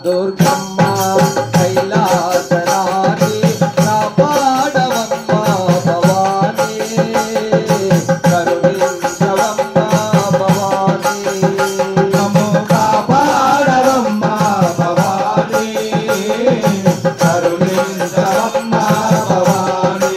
దుర్గమ్మ కైలాసరాణి కాపాడవమ్మ భవానీ కరుణించవమ్మ భవానీ మమ్ము కాపాడవమ్మ భవానీ కరుణించవమ్మ భవానీ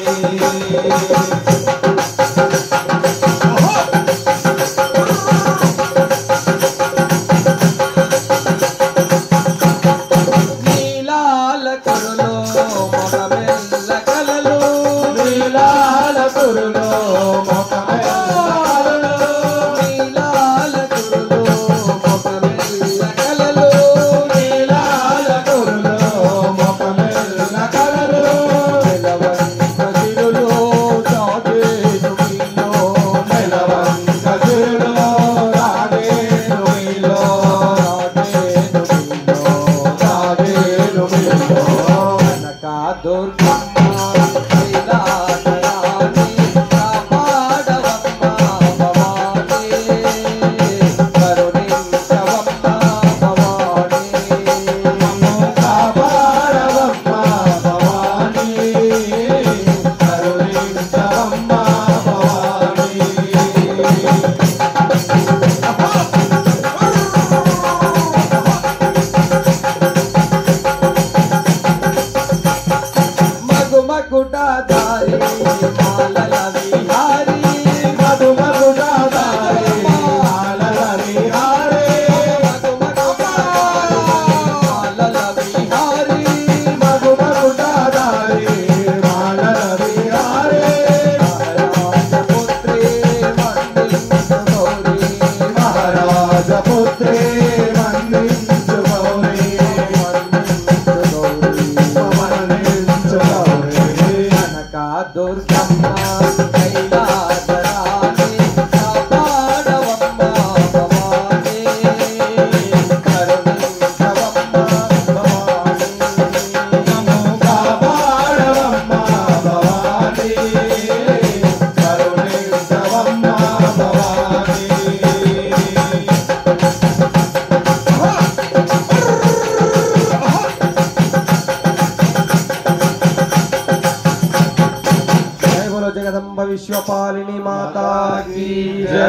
మగుమగుడాధారి మాలల విహారి మగుమగుడాధారి మాలల విహారి మాలల విహారి మగుమగుడాధారి మాలల విహారి మహారాజపుత్రి మహారాజపుత్రి మన్నించు గౌరీ దుర్గమ్మ కైలాసరాణి కాపాడవమ్మ భవానీ కరుణించవమ్మ భవానీ మమ్ము కాపాడవమ్మ భవానీ కరుణించవమ్మ భవానీ జగదంబ విశ్వపాలిని మాతా కీ జై।